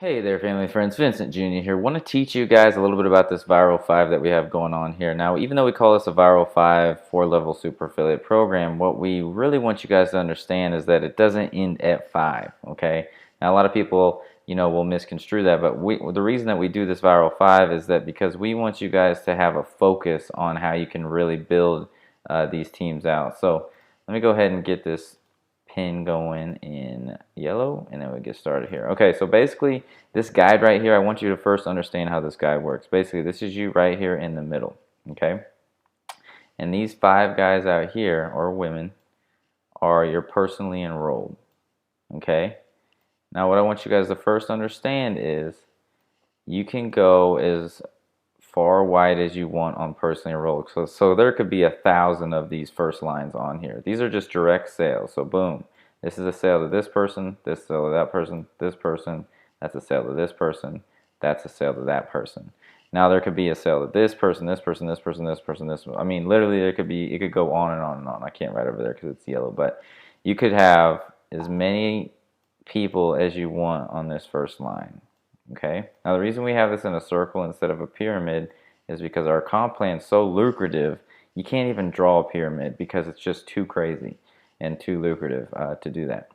Hey there, family friends. Vincent Jr. here. Want to teach you guys a little bit about this Viral 5 that we have going on here. Now, even though we call this a Viral 5 4-level super affiliate program, what we really want you guys to understand is that it doesn't end at 5, okay? Now, a lot of people, will misconstrue that, but the reason that we do this Viral 5 is that because we want you guys to have a focus on how you can really build these teams out. So, let me go ahead and get this pin going in yellow, and then we get started here. Okay, so basically this guide right here, I want you to first understand how this guide works. Basically, this is you right here in the middle, okay? And these 5 guys out here, or women, are your personally enrolled, okay? Now what I want you guys to first understand is you can go as far wide as you want on personally enrolled. So there could be 1,000 of these first lines on here. These are just direct sales. So boom, this is a sale to this person, this sale to that person, this person, that's a sale to this person, that's a sale to that person. Now there could be a sale to this person, this person, this person, this person, this one. I mean, literally it could go on and on and on. I can't write over there because it's yellow, but you could have as many people as you want on this first line. Okay. Now the reason we have this in a circle instead of a pyramid is because our comp plan is so lucrative, you can't even draw a pyramid because it's just too crazy and too lucrative to do that.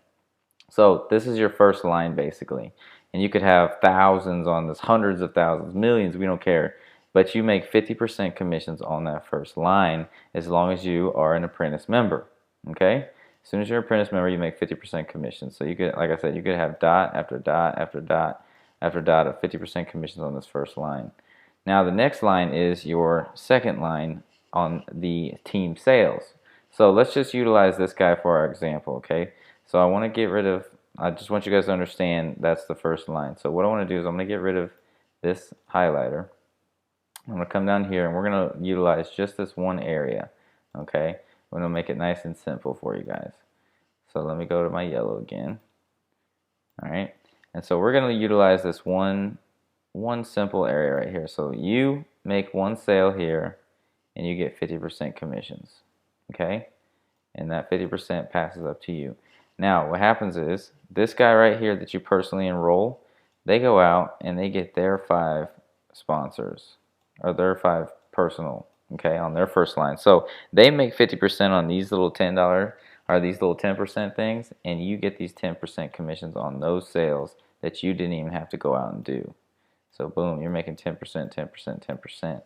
So this is your first line basically, and you could have thousands on this, hundreds of thousands, millions, we don't care, but you make 50% commissions on that first line as long as you are an apprentice member. Okay. As soon as you're an apprentice member, you make 50% commission. So you could, like I said, you could have dot after dot after dot after dot of 50% commissions on this first line. Now the next line is your second line on the team sales. So let's just utilize this guy for our example, okay? So I want to get rid of, I just want you guys to understand that's the first line. So what I want to do is I'm going to get rid of this highlighter. I'm going to come down here and we're going to utilize just this one area, okay? We're going to make it nice and simple for you guys. So let me go to my yellow again. All right. And so we're going to utilize this one simple area right here. So you make one sale here and you get 50% commissions. Okay? And that 50% passes up to you. Now, what happens is this guy right here that you personally enroll, they go out and they get their 5 sponsors or their 5 personal, okay, on their first line. So they make 50% on these little $10 or these little 10% things, and you get these 10% commissions on those sales that you didn't even have to go out and do. So boom, you're making 10%, 10%, 10%.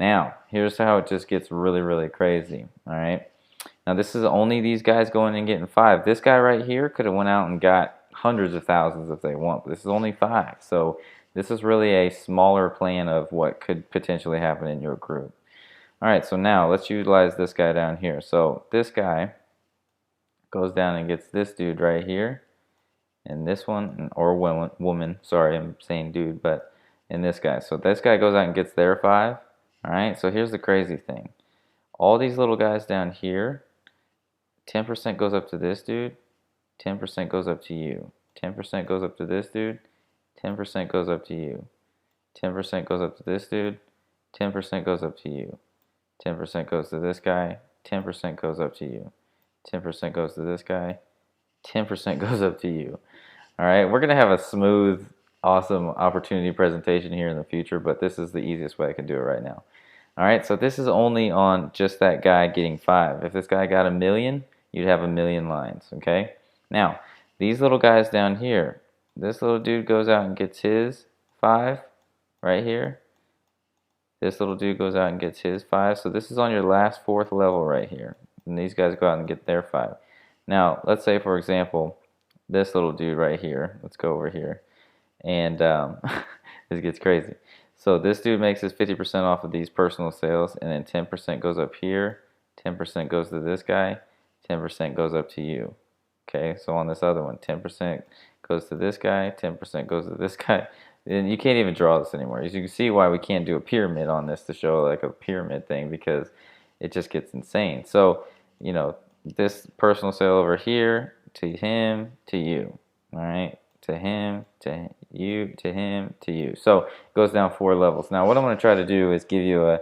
Now, here's how it just gets really, really crazy, all right? Now this is only these guys going and getting 5. This guy right here could have went out and got hundreds of thousands if they want, but this is only 5. So this is really a smaller plan of what could potentially happen in your group. Alright, so now let's utilize this guy down here. So this guy goes down and gets this dude right here, and this one, or woman, sorry, I'm saying dude, but in this guy. So this guy goes out and gets their 5. Alright, so here's the crazy thing. All these little guys down here, 10% goes up to this dude, 10% goes up to you, 10% goes up to this dude, 10% goes up to you, 10% goes up to this dude, 10% goes up to you, 10% goes to this guy, 10% goes up to you, 10% goes to this guy, 10% goes up to you. All right, we're going to have a smooth, awesome opportunity presentation here in the future, but this is the easiest way I can do it right now. All right, so this is only on just that guy getting 5. If this guy got 1,000,000, you'd have 1,000,000 lines, okay? Now, these little guys down here, this little dude goes out and gets his 5 right here. This little dude goes out and gets his 5. So this is on your last 4th level right here. And these guys go out and get their 5. Now, let's say, for example, this little dude right here. Let's go over here. And this gets crazy. So this dude makes his 50% off of these personal sales, and then 10% goes up here, 10% goes to this guy, 10% goes up to you. Okay, so on this other one, 10% goes to this guy, 10% goes to this guy. And you can't even draw this anymore. As you can see why we can't do a pyramid on this to show like a pyramid thing, because it just gets insane. So, this personal sale over here, to him, to you. All right, to him, to you, to him, to you. So it goes down 4 levels. Now what I'm going to try to do is give you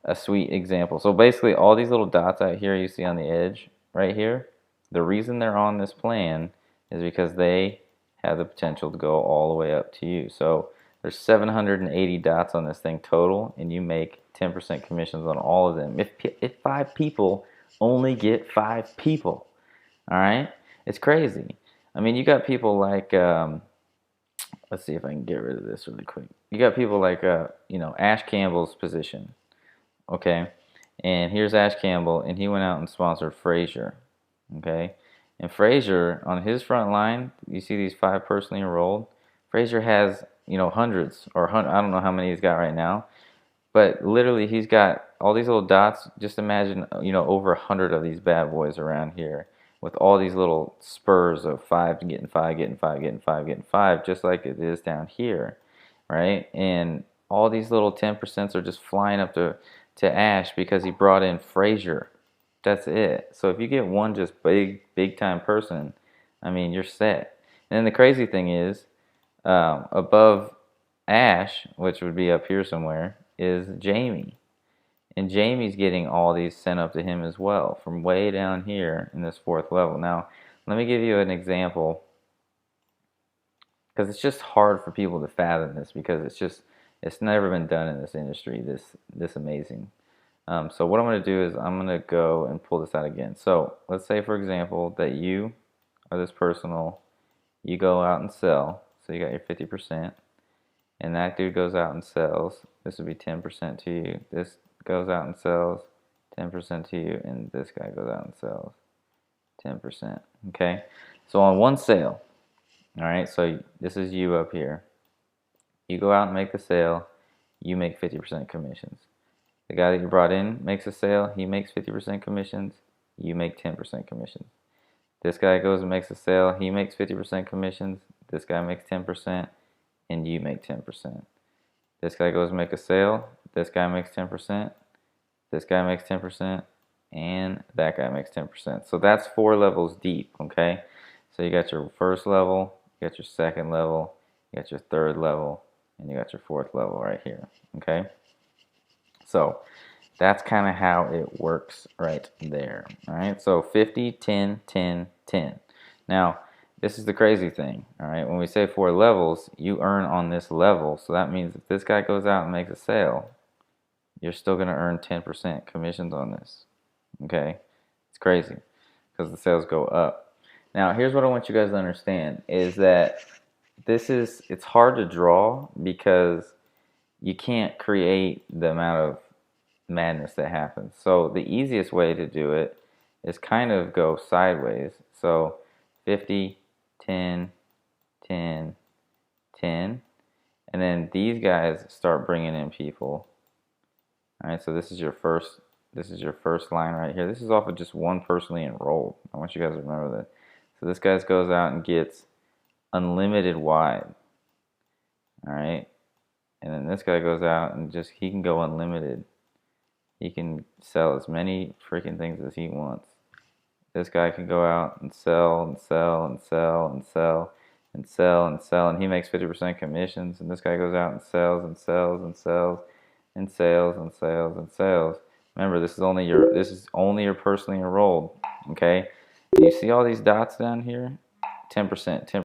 a sweet example. So basically all these little dots out here you see on the edge right here, the reason they're on this plan is because they have the potential to go all the way up to you. So there's 780 dots on this thing total, and you make 10% commissions on all of them. If 5 people only get 5 people, all right, it's crazy. I mean, you got people like let's see if I can get rid of this really quick. You got people like Ash Campbell's position, okay, and here's Ash Campbell, and he went out and sponsored Frazier, okay, and Frazier on his front line, you see these 5 personally enrolled. Frazier has hundreds or I don't know how many he's got right now, but literally he's got all these little dots. Just imagine over 100 of these bad boys around here with all these little spurs of 5 getting 5, getting 5, getting 5, getting 5, just like it is down here, right? And all these little 10% are just flying up to Ash because he brought in Frazier. That's it. So if you get one just big time person, I mean, you're set. And then the crazy thing is, above Ash, which would be up here somewhere, is Jamie. And Jamie's getting all these sent up to him as well from way down here in this 4th level. Now, let me give you an example, because it's just hard for people to fathom this, because it's never been done in this industry this amazing. So what I'm going to do is I'm going to go and pull this out again. So let's say, for example, that you are this personal, you go out and sell, so you got your 50%, and that dude goes out and sells. This would be 10% to you. This goes out and sells 10% to you, and this guy goes out and sells 10%. Okay, so on one sale, all right, so this is you up here. You go out and make the sale, you make 50% commissions. The guy that you brought in makes a sale, he makes 50% commissions, you make 10% commissions. This guy goes and makes a sale, he makes 50% commissions, this guy makes 10%, and you make 10%. This guy goes and make a sale, this guy makes 10%, this guy makes 10%, and that guy makes 10%. So that's 4 levels deep, okay? So you got your 1st level, you got your 2nd level, you got your 3rd level, and you got your 4th level right here, okay? So that's kind of how it works right there, all right? So 50, 10, 10, 10. Now, this is the crazy thing, all right? When we say 4 levels, you earn on this level. So that means if this guy goes out and makes a sale, you're still going to earn 10% commissions on this, okay? It's crazy because the sales go up. Now, here's what I want you guys to understand is that it's hard to draw because you can't create the amount of madness that happens. So the easiest way to do it is kind of go sideways. So 50, 10, 10, 10, and then these guys start bringing in people. All right, so this is your first line right here. This is off of just one personally enrolled. I want you guys to remember that. So this guy goes out and gets unlimited wide. All right, and then this guy goes out and he can go unlimited. He can sell as many freaking things as he wants. This guy can go out and sell and sell and sell and sell and sell and sell, and he makes 50% commissions. And this guy goes out and sells and sells and sells and sales and sales and sales. Remember, this is only your personally enrolled. Okay, you see all these dots down here? 10%, 10%,